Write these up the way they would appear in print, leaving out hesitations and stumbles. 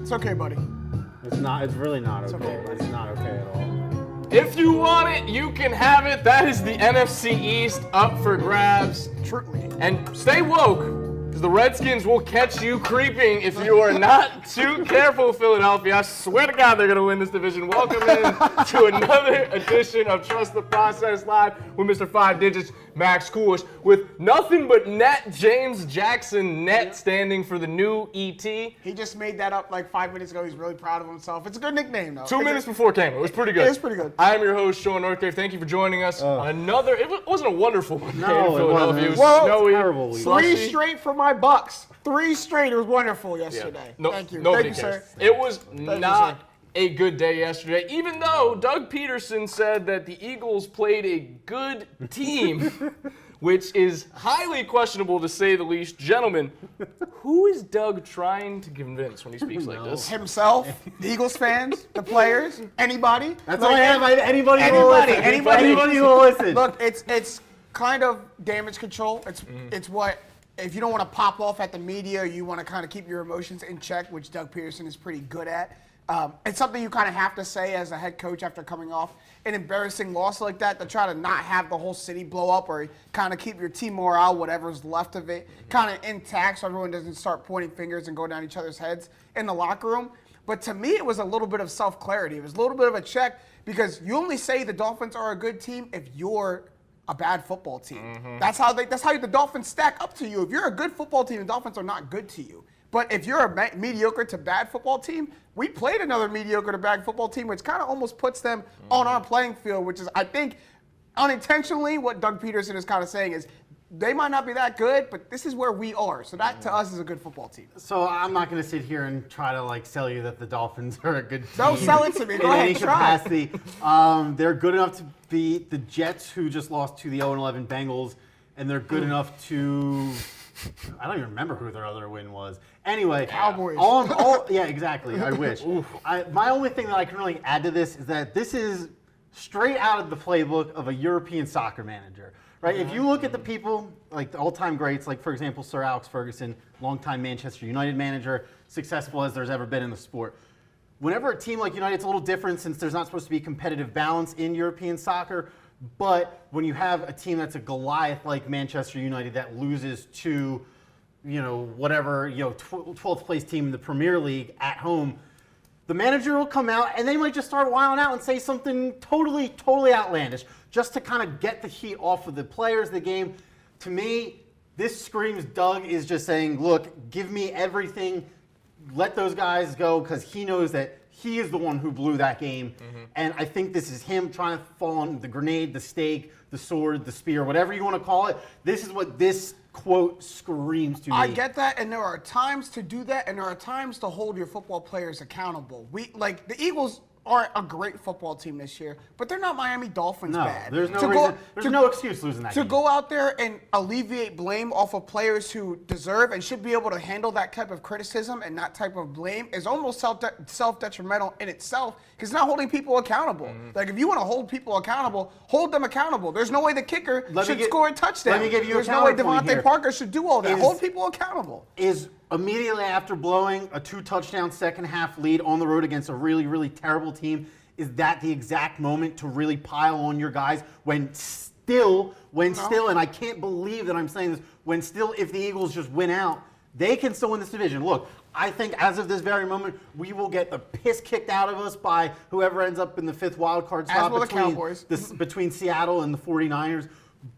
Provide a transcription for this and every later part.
It's okay, buddy. It's not. It's really not okay. okay. It's not okay at all. If you want it, you can have it. That is the NFC East up for grabs. Truly. And stay woke, because the Redskins will catch you creeping if you are not too careful, Philadelphia. I swear to God they're going to win this division. Welcome in to another edition of Trust the Process Live with Mr. Five Digits, Max Coolidge, with nothing but Net James Jackson, Net standing for the new ET. He just made that up like 5 minutes ago. He's really proud of himself. It's a good nickname, though. 2 minutes before it came. It was pretty good. It was pretty good. I am your host, Sean Northgrave. Thank you for joining us on another. It wasn't a wonderful day in Philadelphia. It was snowy, terrible. slushy. 3 straight for my Bucks. 3 straight. It was wonderful yesterday. No, Thank you. Nobody Thank you, cares. sir. It was you, not sir. a good day yesterday, even though Doug Peterson said that the Eagles played a good team, which is highly questionable to say the least. Gentlemen, who is Doug trying to convince when he speaks like this? Himself, the Eagles fans, the players, anybody. That's all I have. Anybody who will listen. Anybody who will listen. Look, it's kind of damage control. It's what, if you don't want to pop off at the media, you want to kind of keep your emotions in check, which Doug Peterson is pretty good at. It's something you kind of have to say as a head coach after coming off an embarrassing loss like that, to try to not have the whole city blow up, or kind of keep your team morale, whatever's left of it, kind of intact so everyone doesn't start pointing fingers and go down each other's heads in the locker room. But to me, it was a little bit of self-clarity. It was a little bit of a check, because you only say the Dolphins are a good team if you're a bad football team. That's how the Dolphins stack up to you. If you're a good football team, the Dolphins are not good to you. But if you're a mediocre to bad football team, we played another mediocre to bad football team, which kind of almost puts them on our playing field, which is, I think, unintentionally what Doug Peterson is kind of saying is, they might not be that good, but this is where we are. So that, to us, is a good football team. So I'm not going to sit here and try to like sell you that the Dolphins are a good team. Don't sell it to me. Go ahead, try. Capacity. They're good enough to beat the Jets, who just lost to the 0-11 Bengals, and they're good enough to. I don't even remember who their other win was. Anyway, Cowboys. Yeah, exactly. I wish. My only thing that I can really add to this is that this is straight out of the playbook of a European soccer manager. Right? If you look at the people, like the all-time greats, like, for example, Sir Alex Ferguson, longtime Manchester United manager, successful as there's ever been in the sport. Whenever a team like United, it's a little different since there's not supposed to be competitive balance in European soccer. But when you have a team that's a Goliath like Manchester United that loses to, whatever, 12th place team in the Premier League at home, the manager will come out and they might just start wilding out and say something totally outlandish just to kind of get the heat off of the players of the game. To me, this screams Doug is just saying, look, give me everything, let those guys go, because he knows that he is the one who blew that game. And I think this is him trying to fall on the grenade, the stake, the sword, the spear, whatever you want to call it. This is what this quote screams to me. I get that, and there are times to do that, and there are times to hold your football players accountable. The Eagles are a great football team this year, but they're not Miami Dolphins bad. There's no reason. There's no excuse losing that game. To go out there and alleviate blame off of players who deserve and should be able to handle that type of criticism and that type of blame is almost self-detrimental in itself, because it's not holding people accountable. Like, if you want to hold people accountable, hold them accountable. There's no way the kicker should score a touchdown. Let me give you There's a no way counterpoint Devontae here. Parker should do all that. Hold people accountable. Is immediately after blowing a 2-touchdown second-half lead on the road against a really, really terrible team, is that the exact moment to really pile on your guys when still, and I can't believe that I'm saying this, when still, if the Eagles just win out, they can still win this division. Look, I think as of this very moment, we will get the piss kicked out of us by whoever ends up in the 5th wild card spot between Seattle and the 49ers.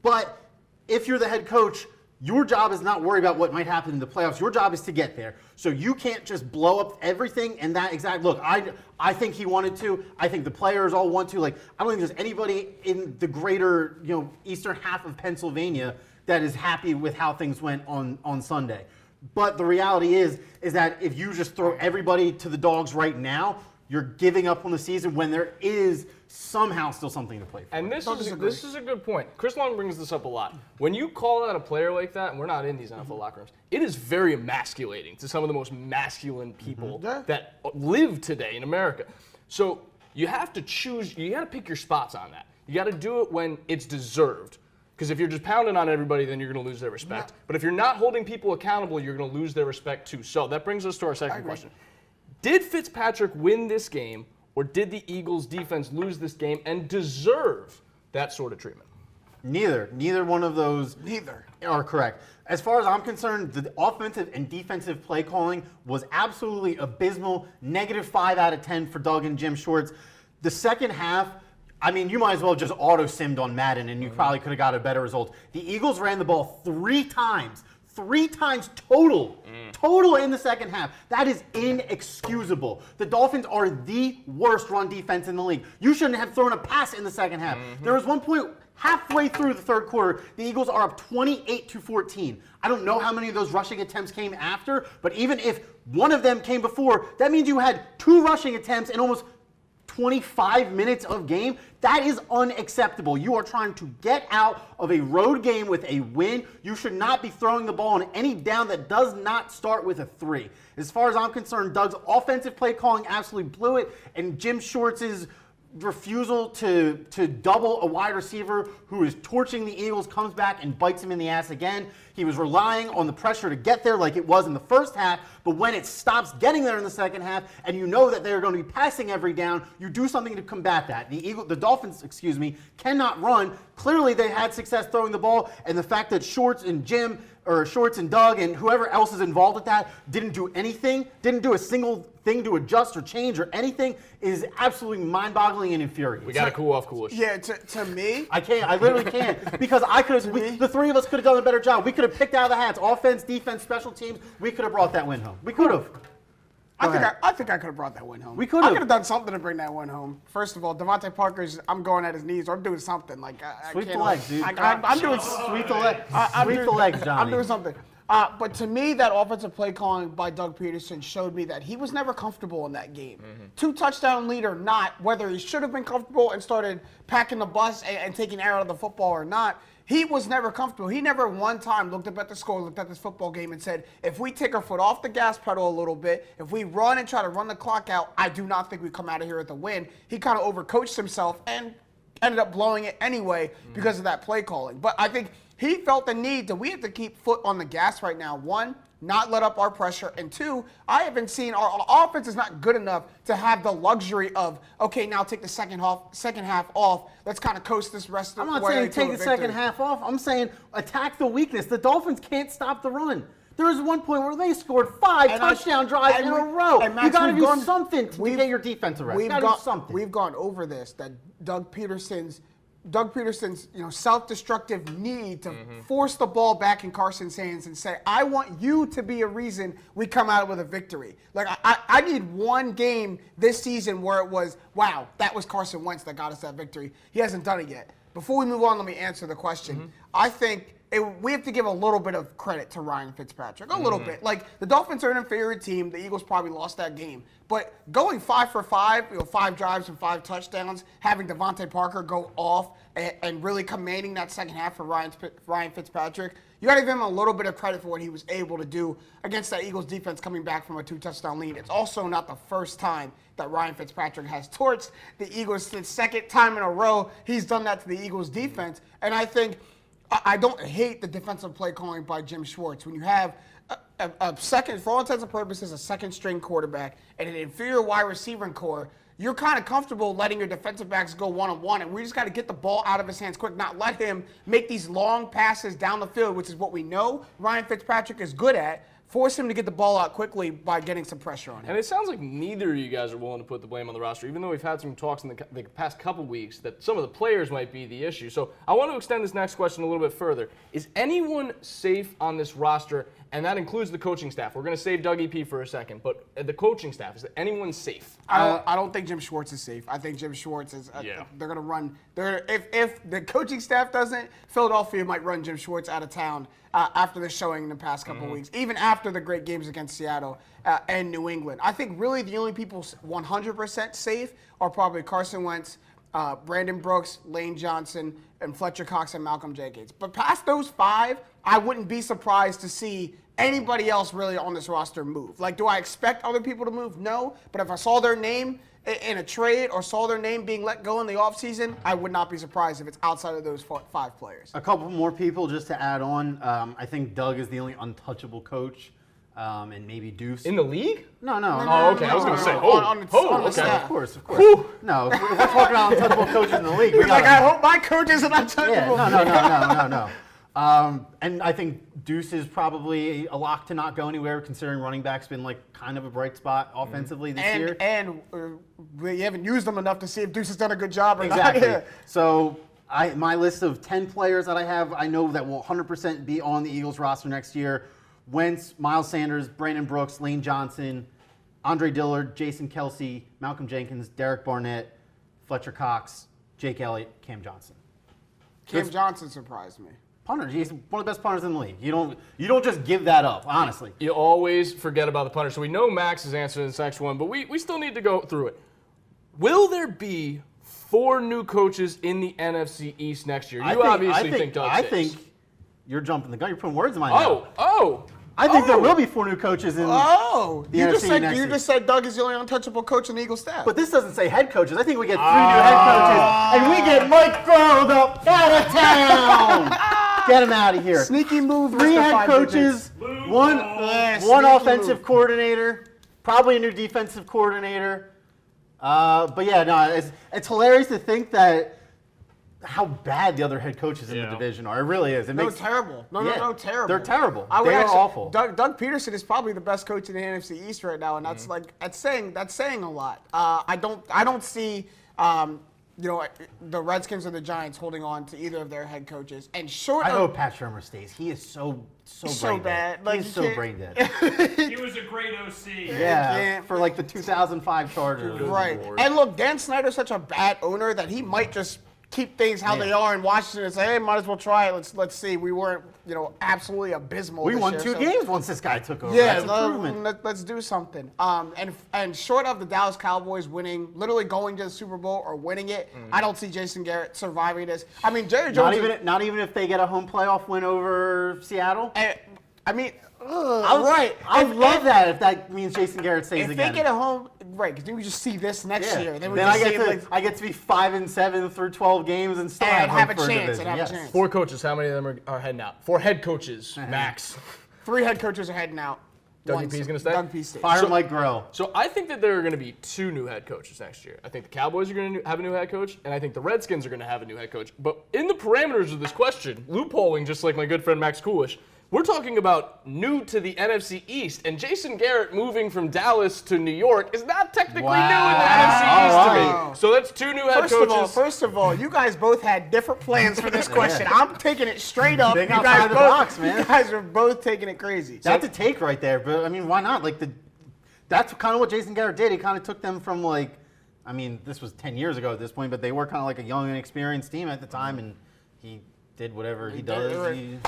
But if you're the head coach, your job is not worry about what might happen in the playoffs. Your job is to get there. So you can't just blow up everything and that exact look. I think he wanted to. I think the players all want to. Like, I don't think there's anybody in the greater, eastern half of Pennsylvania that is happy with how things went on Sunday. But the reality is that if you just throw everybody to the dogs right now, you're giving up on the season when there is somehow still something to play for. And this is a good point. Chris Long brings this up a lot. When you call out a player like that, and we're not in these NFL locker rooms, it is very emasculating to some of the most masculine people that live today in America. So you have to choose, you got to pick your spots on that. You got to do it when it's deserved. Because if you're just pounding on everybody, then you're going to lose their respect. But if you're not holding people accountable, you're going to lose their respect too. So that brings us to our second question. Did Fitzpatrick win this game, or did the Eagles defense lose this game and deserve that sort of treatment? Neither one of those are correct. As far as I'm concerned, the offensive and defensive play calling was absolutely abysmal. -5 out of 10 for Doug and Jim Schwartz. The second half, I mean, you might as well just auto-simmed on Madden and you probably could have got a better result. The Eagles ran the ball 3 times. 3 times total in the second half. That is inexcusable. The Dolphins are the worst run defense in the league. You shouldn't have thrown a pass in the second half. There was one point halfway through the third quarter, the Eagles are up 28-14. I don't know how many of those rushing attempts came after, but even if one of them came before, that means you had 2 rushing attempts in almost 25 minutes of game. That is unacceptable. You are trying to get out of a road game with a win. You should not be throwing the ball on any down that does not start with a 3. As far as I'm concerned, Doug's offensive play calling absolutely blew it, and Jim Schwartz's refusal to double a wide receiver who is torching the Eagles comes back and bites him in the ass again. He was relying on the pressure to get there like it was in the first half, but when it stops getting there in the second half and you know that they're going to be passing every down, you do something to combat that. The Dolphins, cannot run. Clearly they had success throwing the ball, and the fact that Schwartz and Doug and whoever else is involved with that didn't do anything, didn't do a single thing to adjust or change or anything is absolutely mind-boggling and infuriating. We got to cool off coolish. Yeah, to me, I literally can't because the 3 of us could have done a better job. We could have picked out of the hats, offense, defense, special teams. We could have brought that win home. We could have. I think I could have brought that win home. We could have. I could have done something to bring that win home. First of all, Devontae Parker's, I'm going at his knees, or I'm doing something. Like sweep the legs, dude. I'm doing sweep the legs. Sweep the legs, Johnny. I'm doing something. But to me, that offensive play calling by Doug Peterson showed me that he was never comfortable in that game. 2-touchdown lead or not, whether he should have been comfortable and started packing the bus and taking air out of the football or not, he was never comfortable. He never one time looked up at the score, looked at this football game and said, if we take our foot off the gas pedal a little bit, if we run and try to run the clock out, I do not think we come out of here with a win. He kind of overcoached himself and ended up blowing it anyway because of that play calling. But I think he felt the need that we have to keep foot on the gas right now. 1, not let up our pressure. And 2, I haven't seen our offense is not good enough to have the luxury of, okay, now take the second half off. Let's kind of coast this rest of the way. I'm not saying take the second half off. I'm saying attack the weakness. The Dolphins can't stop the run. There was one point where they scored 5 touchdown drives in a row. And Max, you got to do something to get your defense around. You got to do something. We've gone over this, that Doug Peterson's self-destructive need to force the ball back in Carson's hands and say, I want you to be a reason we come out with a victory. Like, I need one game this season where it was, wow, that was Carson Wentz that got us that victory. He hasn't done it yet. Before we move on, let me answer the question. I think we have to give a little bit of credit to Ryan Fitzpatrick, a little bit. Like, the Dolphins are an inferior team. The Eagles probably lost that game. But going 5 for 5, 5 drives and 5 touchdowns, having Devontae Parker go off and really commanding that second half for Ryan Fitzpatrick, you got to give him a little bit of credit for what he was able to do against that Eagles defense coming back from a 2-touchdown lead. It's also not the first time that Ryan Fitzpatrick has torched the Eagles. The second time in a row he's done that to the Eagles defense. And I think I don't hate the defensive play calling by Jim Schwartz. When you have a second, for all intents and purposes, a second-string quarterback and an inferior wide receiving core, you're kind of comfortable letting your defensive backs go one-on-one, and we just got to get the ball out of his hands quick, not let him make these long passes down the field, which is what we know Ryan Fitzpatrick is good at. Force him to get the ball out quickly by getting some pressure on him. And it sounds like neither of you guys are willing to put the blame on the roster, even though we've had some talks in the past couple weeks that some of the players might be the issue. So I want to extend this next question a little bit further. Is anyone safe on this roster? And that includes the coaching staff. We're going to save Doug EP for a second, but the coaching staff, is anyone safe? I don't think Jim Schwartz is safe. I think Jim Schwartz is. They're going to run. If the coaching staff doesn't, Philadelphia might run Jim Schwartz out of town after the showing in the past couple of weeks, even after the great games against Seattle and New England. I think really the only people 100% safe are probably Carson Wentz, Brandon Brooks, Lane Johnson, and Fletcher Cox and Malcolm Jenkins. But past those 5, I wouldn't be surprised to see anybody else really on this roster move. Like, do I expect other people to move? No. But if I saw their name in a trade or saw their name being let go in the offseason, I would not be surprised if it's outside of those 5 players. A couple more people just to add on. I think Doug is the only untouchable coach. and maybe Deuce. In the league? No. Oh, okay. I was going to say, on the okay. staff. Of course. Whew. No, if we're talking about untouchable coaches in the league. He's like, I hope my coaches are not touchable. Yeah, no. And I think Deuce is probably a lock to not go anywhere, considering running back's been like kind of a bright spot offensively this year. And we haven't used them enough to see if Deuce has done a good job or Exactly. not. Yeah. So my list of 10 players that I have, I know that will 100% be on the Eagles roster next year. Wentz, Miles Sanders, Brandon Brooks, Lane Johnson, Andre Dillard, Jason Kelsey, Malcolm Jenkins, Derek Barnett, Fletcher Cox, Jake Elliott, Cam Johnson. Cam Johnson surprised me. Punter, he's one of the best punters in the league. You don't just give that up, honestly. You always forget about the punter. So we know Max is answering this next one, but we still need to go through it. Will there be 4 new coaches in the NFC East next year? You obviously think Doug I Six. think you're jumping the gun. You're putting words in my mouth. I think there will be 4 new coaches in the you NFC next year. just said Doug is the only untouchable coach in the Eagles staff. But this doesn't say head coaches. I think we get 3 new head coaches, and we get Mike Groh out of town. Get him out of here. Sneaky move. 3 head coaches, one offensive coordinator, probably a new defensive coordinator. But yeah, no, it's hilarious to think that how bad the other head coaches in the division are. It really is. Terrible. No, terrible. They're terrible. They are awful. Doug Peterson is probably the best coach in the NFC East right now, and that's that's saying a lot. I don't see the Redskins or the Giants holding on to either of their head coaches. And I hope Pat Shurmur stays. He is so brain bad. Dead. He's so brain dead. He was a great OC. Yeah, for like the 2005 Chargers. Right. And look, Dan Snyder's such a bad owner that he might just keep things how they are in Washington and say, hey, might as well try it. Let's see. We weren't, absolutely abysmal. We this won year, 2 games once this guy took over. Yeah, That's improvement. let's do something. And short of the Dallas Cowboys winning, literally going to the Super Bowl or winning it, I don't see Jason Garrett surviving this. I mean, Jerry Jones. Not even if they get a home playoff win over Seattle. Right. I love that if that means Jason Garrett stays if again. they get a home, right? Because then we just see this next year. Then I get to be 5-7 through 12 games and still have a chance. And have a chance. 4 coaches. How many of them are heading out? 4 head coaches, max. 3 head coaches are heading out. Dougie P's going to stay? Doug P stays. Fire Mike Groh. So I think that there are going to be 2 new head coaches next year. I think the Cowboys are going to have a new head coach, and I think the Redskins are going to have a new head coach. But in the parameters of this question, loopholing just like my good friend Max Coolish, we're talking about new to the NFC East, and Jason Garrett moving from Dallas to New York is not technically new in the NFC East to me. So that's 2 new head coaches. First of all, you guys both had different plans for this question. I'm taking it straight up. Think outside the box, man. You guys are both taking it crazy. That's a take right there, but I mean, why not? That's kind of what Jason Garrett did. He kind of took them from this was 10 years ago at this point, but they were kind of like a young and inexperienced team at the time, and he did whatever he does.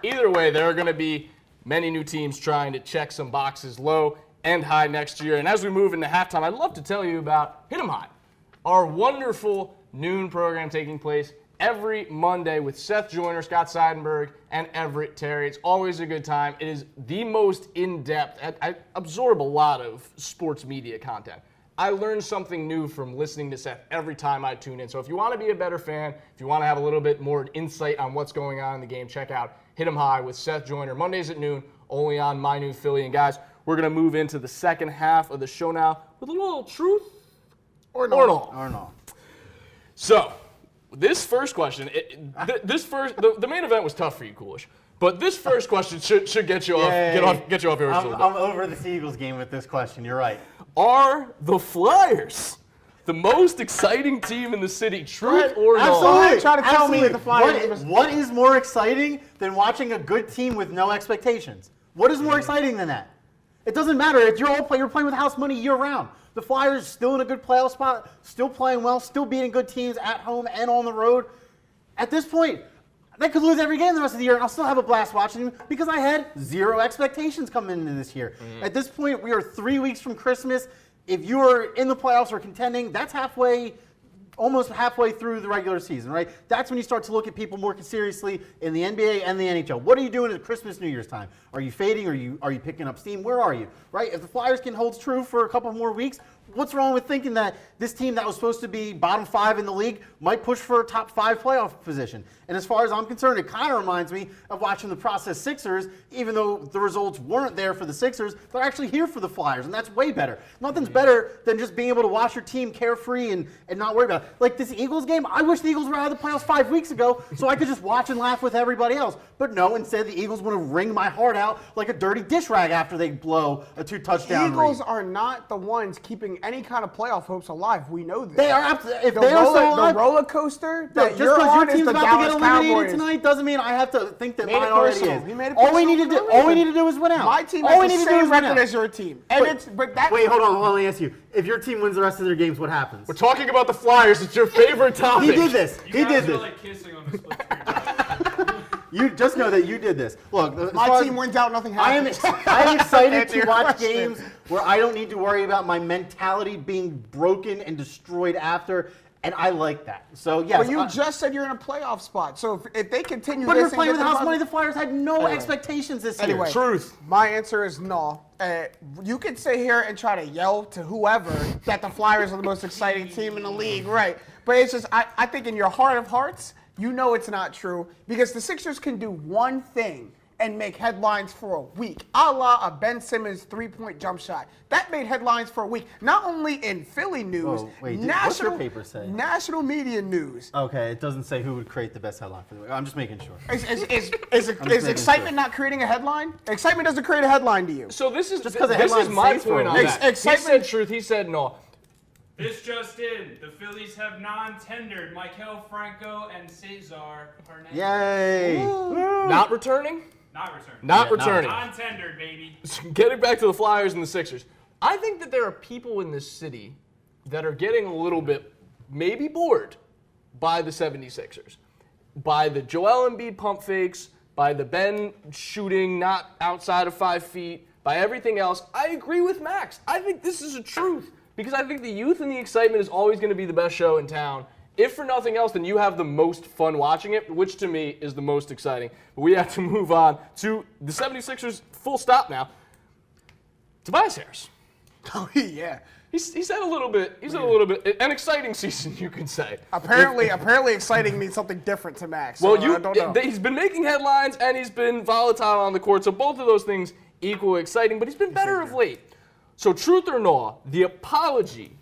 Either way, there are going to be many new teams trying to check some boxes low and high next year. And as we move into halftime, I'd love to tell you about Hit 'em High, our wonderful noon program taking place every Monday with Seth Joyner, Scott Seidenberg, and Everett Terry. It's always a good time. It is the most in-depth. I absorb a lot of sports media content. I learn something new from listening to Seth every time I tune in. So if you want to be a better fan, if you want to have a little bit more insight on what's going on in the game, check out Hit 'em High with Seth Joyner, Mondays at noon, only on MyNEWPhilly. And guys, we're going to move into the second half of the show now with a little truth or no. So, this first question, the main event was tough for you, Coolish. But this first question should get you off your horse a little bit. I'm over the Eagles game with this question. You're right. Are the Flyers the most exciting team in the city? Truth or no? Absolutely. Try to tell me that the Flyers. What is more exciting than watching a good team with no expectations? What is more exciting than that? It doesn't matter. If you're playing with house money year round. The Flyers still in a good playoff spot, still playing well, still beating good teams at home and on the road. At this point, they could lose every game the rest of the year, and I'll still have a blast watching them because I had 0 expectations coming into this year. At this point, we are 3 weeks from Christmas. If you are in the playoffs or contending, that's almost halfway through the regular season, right? That's when you start to look at people more seriously in the NBA and the NHL. What are you doing at Christmas, New Year's time? Are you fading? Are you picking up steam? Where are you, right? If the Flyers can hold true for a couple more weeks, what's wrong with thinking that this team that was supposed to be bottom 5 in the league might push for a top 5 playoff position? And as far as I'm concerned, it kind of reminds me of watching the process Sixers. Even though the results weren't there for the Sixers, they're actually here for the Flyers, and that's way better. Nothing's better than just being able to watch your team carefree and not worry about it. Like this Eagles game, I wish the Eagles were out of the playoffs 5 weeks ago so I could just watch and laugh with everybody else. But no, instead the Eagles want to wring my heart out like a dirty dish rag after they blow a 2-touchdown Eagles lead. are not the ones keeping any kind of playoff hopes alive. We know this. They are absolutely. If they are so alive, the roller coaster no, that just you're because your on is team's the about to Dallas get eliminated Cowboys. tonight doesn't mean I have to think that Made it mine already personal. is. He made it All we personal need to for do, a all we reason. need to do is win out. My team all we has need the to do is same win record out. as your team, and Wait, hold on. Let me ask you. If your team wins the rest of their games, what happens? We're talking about the Flyers. It's your favorite topic. He did this. You He guys did are this. like kissing on the split screen. You just know that you did this. Look, as my far team as- wins out, nothing I am happens. excited Answer to your watch question. games where I don't need to worry about my mentality being broken and destroyed after, and I like that. So yes, But you just said you're in a playoff spot, so if they continue but this they're and playing get with the house buzz- money. The Flyers had no Anyway. expectations this Anyway. year. Truth. My answer is no. You could sit here and try to yell to whoever that the Flyers are the most exciting team in the league, right? But it's just, I think in your heart of hearts, you know it's not true because the Sixers can do one thing and make headlines for a week, a la a Ben Simmons three-point jump shot. That made headlines for a week, not only in Philly news, Whoa, wait, what's your paper say? national media news. Okay, it doesn't say who would create the best headline for the week. I'm just making sure. Is making excitement sure. not creating a headline? Excitement doesn't create a headline to you. So this is Just 'cause the this is headline my stays for point a on week. that. Excitement- He said truth. He said no. This just in: the Phillies have non-tendered Michael Franco and Cesar Hernandez. Yay! Not returning. Not returned. Not Yeah, not returning. Non-tendered, baby. Getting back to the Flyers and the Sixers, I think that there are people in this city that are getting a little bit maybe bored by the 76ers, by the Joel Embiid pump fakes, by the Ben shooting not outside of 5 feet, by everything else. I agree with Max. I think this is a truth because I think the youth and the excitement is always going to be the best show in town. If for nothing else, then you have the most fun watching it, which to me is the most exciting. But we have to move on to the 76ers, full stop now. Tobias Harris. Oh yeah. He's had a little bit. He's had a little bit. An exciting season, you could say. Apparently exciting means something different to Max. Well, So I don't know. he's been making headlines and he's been volatile on the court, so both of those things equal exciting. But he's been better of late. So truth or no, the apology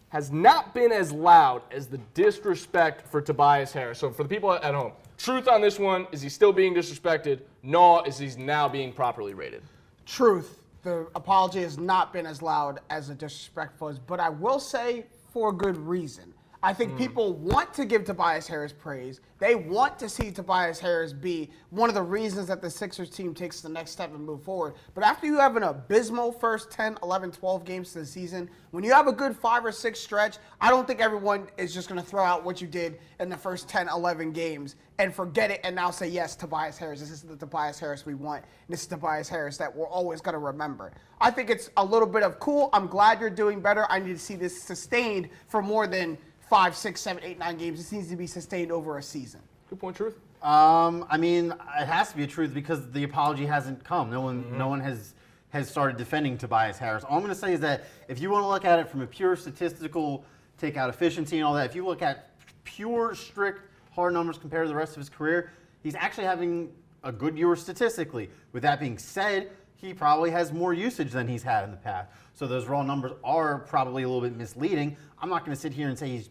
has not been as loud as the disrespect for Tobias Harris. So for the people at home, truth on this one, is he still being disrespected? No, is he now being properly rated? Truth. The apology has not been as loud as the disrespect was, but I will say for a good reason. I think people want to give Tobias Harris praise. They want to see Tobias Harris be one of the reasons that the Sixers team takes the next step and move forward. But after you have an abysmal first 10, 11, 12 games to the season, when you have a good 5 or 6 stretch, I don't think everyone is just going to throw out what you did in the first 10, 11 games and forget it and now say, yes, Tobias Harris. This is the Tobias Harris we want. This is Tobias Harris that we're always going to remember. I think it's a little bit of cool. I'm glad you're doing better. I need to see this sustained for more than 5, 6, 7, 8, 9 games. This needs to be sustained over a season. Good point, truth. I mean, it has to be a truth because the apology hasn't come. No one has started defending Tobias Harris. All I'm going to say is that if you want to look at it from a pure statistical, take out efficiency and all that, if you look at pure, strict, hard numbers compared to the rest of his career, he's actually having a good year statistically. With that being said, he probably has more usage than he's had in the past. So those raw numbers are probably a little bit misleading. I'm not going to sit here and say he's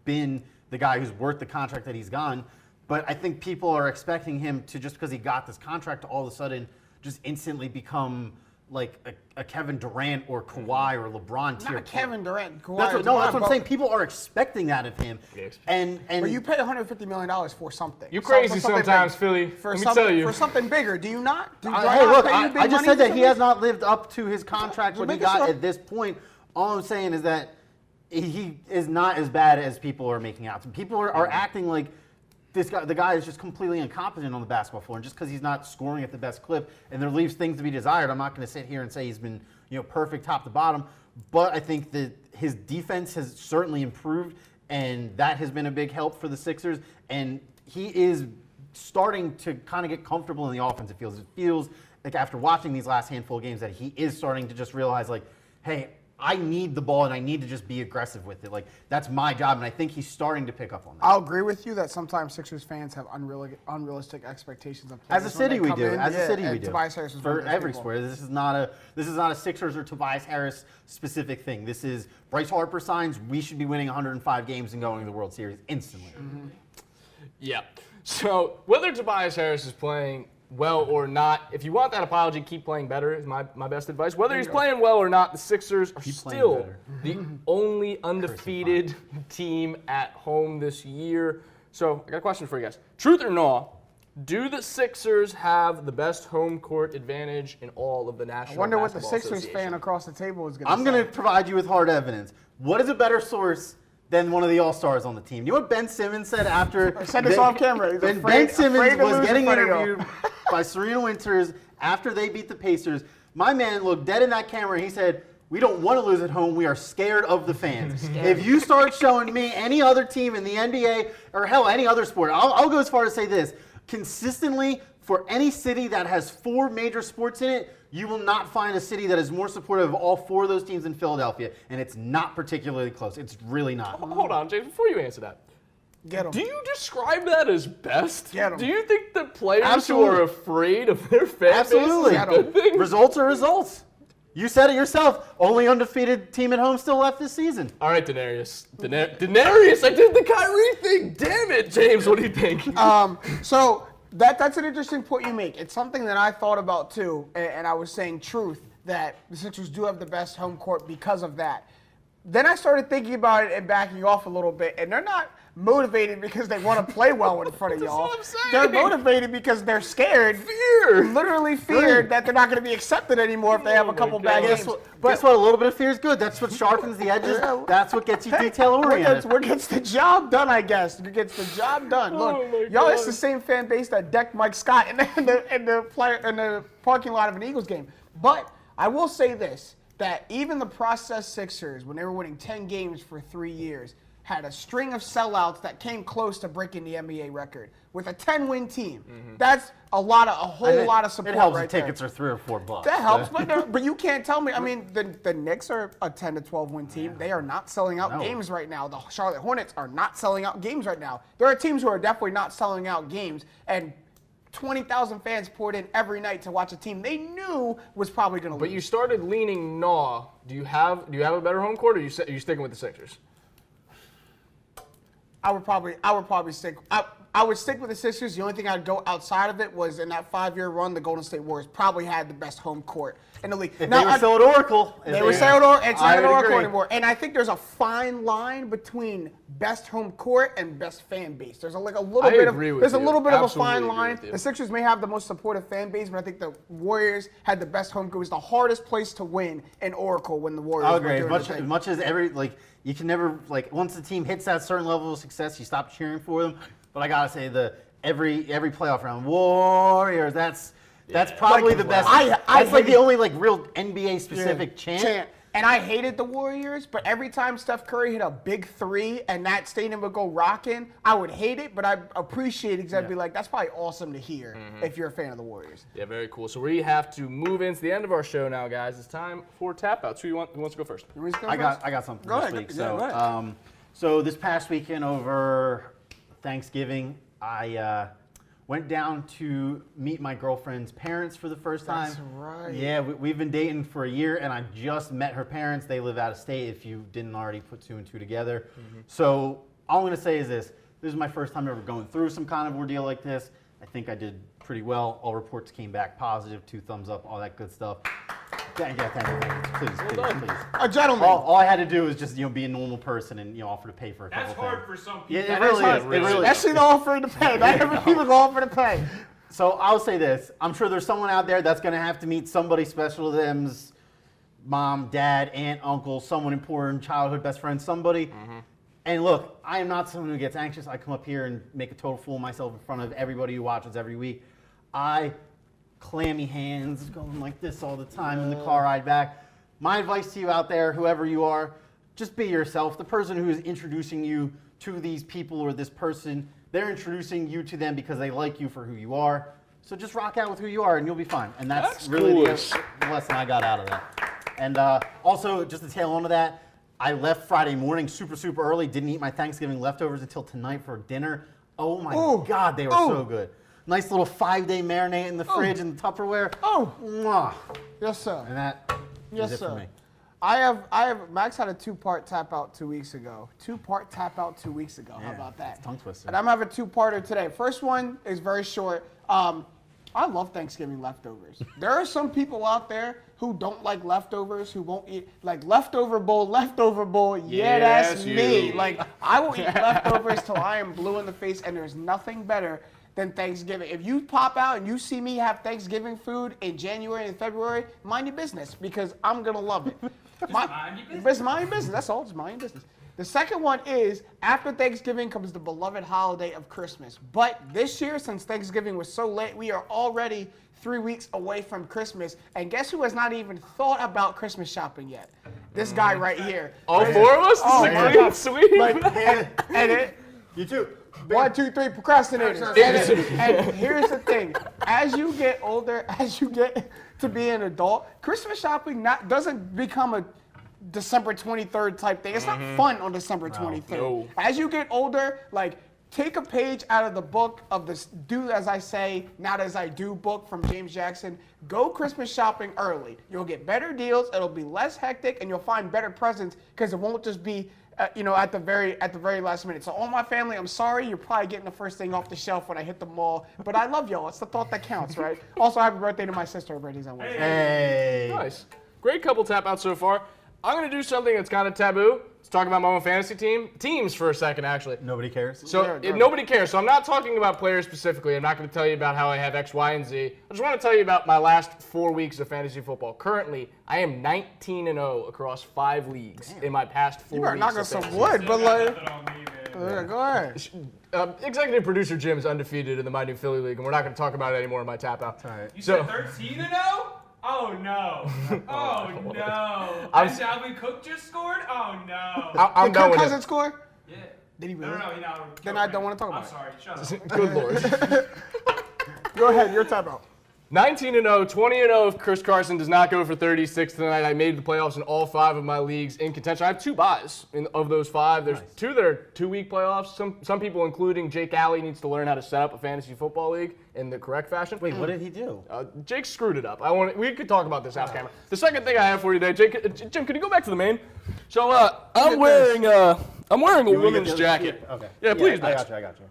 been the guy who's worth the contract that he's gotten, but I think people are expecting him to, just because he got this contract, to all of a sudden just instantly become like a Kevin Durant or Kawhi or LeBron tier. Not Kevin Durant. Kawhi That's or what I'm Durant, saying. People are expecting that of him, and But you pay $150 million for something. You So- crazy for something sometimes, big. Philly. For Let me something, tell you. For something bigger. Do you not? Do Hey, I look, pay you big I just money said for that he something? has not lived up to his contract when he making got sure. at this point. All I'm saying is that he is not as bad as people are making out. People are acting like the guy is just completely incompetent on the basketball floor, and just because he's not scoring at the best clip, and there leaves things to be desired. I'm not going to sit here and say he's been perfect top to bottom, but I think that his defense has certainly improved, and that has been a big help for the Sixers. And he is starting to kind of get comfortable in the offense. It feels like after watching these last handful of games that he is starting to just realize, like, hey, I need the ball and I need to just be aggressive with it. Like, that's my job, and I think he's starting to pick up on that. I'll agree with you that sometimes Sixers fans have unrealistic expectations of players. As a city, we do. As a city, we do. Tobias Harris is for every sport. This is not a Sixers or Tobias Harris specific thing. This is Bryce Harper signs. We should be winning 105 games and going to the World Series instantly. Mm-hmm. Yeah. So whether Tobias Harris is playing well or not, if you want that apology, keep playing better is my best advice. Whether he's playing well or not, the Sixers are still the only undefeated team at home this year. So I got a question for you guys. Truth or no, do the Sixers have the best home court advantage in all of the National I wonder what the Basketball Sixers Association? fan across the table is going to say. I'm going to provide you with hard evidence. What is a better source than one of the All-Stars on the team? You know what Ben Simmons said after... Said this off camera. He's Ben afraid Simmons to was lose getting in front of y'all. interviewed by Serena Winters after they beat the Pacers. My man looked dead in that camera and he said, we don't want to lose at home. We are scared of the fans. If you start showing me any other team in the NBA or hell, any other sport, I'll go as far as say this. Consistently, for any city that has 4 major sports in it, you will not find a city that is more supportive of all 4 of those teams than Philadelphia, and it's not particularly close. It's really not. Hold on, James, before you answer that. Get 'em. Do you describe that as best? Get 'em. Do you think the players who Absolutely. are afraid of their fan Absolutely. base is a good thing? Results are results. You said it yourself. Only undefeated team at home still left this season. All right, Daenerys. Daenerys, I did the Kyrie thing. Damn it, James. What do you think? So that's an interesting point you make. It's something that I thought about too, and I was saying truth that the Sixers do have the best home court because of that. Then I started thinking about it and backing off a little bit, and they're not motivated because they want to play well in front of That's y'all. what I'm saying. They're motivated because they're scared. Literally feared that they're not going to be accepted anymore if they have a couple bad Guess games. what? Guess what? A little bit of fear is good. That's what sharpens the edges. That's what gets you detail oriented. What gets the job done, I guess. What gets the job done. Look, Oh my y'all, it's God. the same fan base that decked Mike Scott in the parking lot of an Eagles game. But I will say this, that even the process Sixers, when they were winning 10 games for 3 years, had a string of sellouts that came close to breaking the NBA record with a 10-win team. That's a whole lot of support It helps right if tickets are $3 or $4. that helps, but you can't tell me. I mean, the Knicks are a 10 to 12 win team. They are not selling out games right now. The Charlotte Hornets are not selling out games right now. There are teams who are definitely not selling out games, and 20,000 fans poured in every night to watch a team they knew was probably going to lose. But you started leaning no. Do you have a better home court, or are you sticking with the Sixers? I would probably stick. I would stick with the Sixers. The only thing I'd go outside of it was in that 5-year run, the Golden State Warriors probably had the best home court in the league. If they were still at Oracle. They were still at Oracle. It's not I at would Oracle agree. anymore. And I think there's a fine line between best home court and best fan base. There's a little bit agree with there's a you. little bit of a Absolutely fine agree line. with you. The Sixers may have the most supportive fan base, but I think the Warriors had the best home court. It was the hardest place to win in Oracle when the Warriors I were agree. doing As their thing. much as you can never, once the team hits that certain level of success, you stop cheering for them. But I gotta say, every playoff round, Warriors. That's probably the best. That's like the only real NBA specific chant. And I hated the Warriors, but every time Steph Curry hit a big 3 and that stadium would go rocking, I would hate it, but I appreciate it because I'd be like, that's probably awesome to hear if you're a fan of the Warriors. Yeah, very cool. So we have to move into the end of our show now, guys. It's time for tap outs. Who wants to go first? You want me to go I first? got something Go this ahead. week. Yeah, go So, ahead. so this past weekend over Thanksgiving, I went down to meet my girlfriend's parents for the first time. That's right. Yeah, we've been dating for a year, and I just met her parents. They live out of state, if you didn't already put 2 and 2 together. So all I'm going to say is this. This is my first time ever going through some kind of ordeal like this. I think I did pretty well. All reports came back positive, 2 thumbs up, all that good stuff. Thank you. Please. A gentleman. All I had to do was just be a normal person and offer to pay for a That's couple hard things. for some people. Yeah, it really is. It really is. Especially the offering to pay. Not every people go offer to pay. So I'll say this. I'm sure there's someone out there that's going to have to meet somebody special to them's mom, dad, aunt, uncle, someone important, childhood best friend, somebody. And look, I am not someone who gets anxious. I come up here and make a total fool of myself in front of everybody who watches every week. I clammy hands going like this all the time in the car ride back. My advice to you out there, whoever you are, just be yourself. The person who is introducing you to these people or this person, they're introducing you to them because they like you for who you are. So just rock out with who you are and you'll be fine. And that's really the lesson I got out of that. And also, just to tail onto that, I left Friday morning super early. Didn't eat my Thanksgiving leftovers until tonight for dinner. Oh my God, they were so good. Nice little 5-day marinade in the fridge and the Tupperware. Mwah. Yes, sir. And that is it for me. Max had a 2-part tap out 2 weeks ago. 2-part tap out 2 weeks ago. How about that? Tongue twister. And I'm having a 2-parter today. First one is very short. I love Thanksgiving leftovers. There are some people out there who don't like leftovers, who won't eat, like leftover bowl. Yeah, that's me. Like, I will eat leftovers till I am blue in the face, and there's nothing better than Thanksgiving. If you pop out and you see me have Thanksgiving food in January and February, mind your business, because I'm going to love it. Mind your business. Just mind your business. That's all. Just mind your business. The second one is, after Thanksgiving comes the beloved holiday of Christmas. But this year, since Thanksgiving was so late, we are already 3 weeks away from Christmas. And guess who has not even thought about Christmas shopping yet? This guy right here. All 4 of us? Oh, This is my a clean God. sweep. And You too. 1, 2, 3 procrastinators. And here's the thing: as you get older, as you get to be an adult, Christmas shopping doesn't become a December 23rd type thing. It's not fun on December 23rd. No. As you get older, like, take a page out of the book of this Do As I Say, Not As I Do book from James Jackson. Go Christmas shopping early. You'll get better deals. It'll be less hectic, and you'll find better presents because it won't just be at the very last minute. So all my family, I'm sorry, you're probably getting the first thing off the shelf when I hit the mall, but I love y'all. It's the thought that counts, right? Also, happy birthday to my sister. Her birthday's on Wednesday. Hey. Nice. Great couple tap outs so far. I'm going to do something that's kind of taboo. Let's talk about my own fantasy teams for a second, actually. Nobody cares. So nobody cares. So I'm not talking about players specifically. I'm not going to tell you about how I have X, Y, and Z. I just want to tell you about my last 4 weeks of fantasy football. Currently, I am 19-0 across 5 leagues in my past 4 You weeks. better knock on of some fantasy. wood, but like, Nothing on me, man. go ahead. Executive producer Jim is undefeated in the MyNEWPhilly league, and we're not going to talk about it anymore in my tap out. All right. You So- said 13-0? Oh no! Oh no! I'm- And Dalvin Cook just scored? Oh no! I'm Did done Kirk with Cousins it. score? Yeah. Did he No, really? no, no. Then I don't want to talk about I'm it. sorry. Shut up. Good lord. Go ahead, your timeout. 19-0, 20-0 if Chris Carson does not go for 36 tonight. I made the playoffs in all 5 of my leagues in contention. I have 2 buys of those 5. There's 2 that are 2-week playoffs. Some people, including Jake Alley, needs to learn how to set up a fantasy football league in the correct fashion. Wait, what did he do? Jake screwed it up. We could talk about this off camera. The second thing I have for you today, Jim, could you go back to the main? So I'm wearing a women's jacket. Okay. Yeah, please, I Max. got you.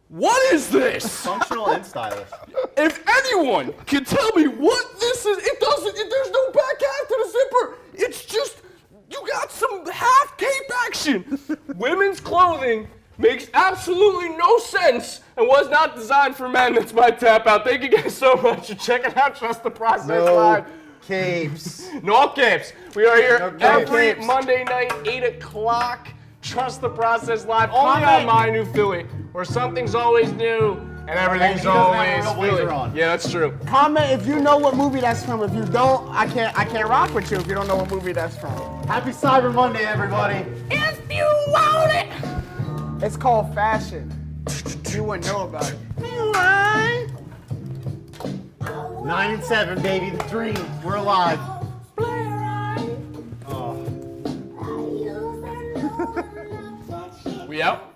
What is this? Functional and stylish. If anyone can tell me what this is, there's no back half to the zipper. It's just, you got some half cape action. Women's clothing makes absolutely no sense and was not designed for men. That's my tap out. Thank you guys so much for checking out Trust the Process Live. Capes. No capes. We are here No every capes. Monday night, 8 o'clock. Trust the Process Live, only on MyNEWPhilly, where something's always new and everything's he doesn't have always a real blazer Philly. on. Yeah, that's true. Comment if you know what movie that's from. If you don't, I can't rock with you if you don't know what movie that's from. Happy Cyber Monday, everybody. If you want it. It's called Fashion. You wouldn't know about it. 9 and 7, baby. The dream. We're alive. We out?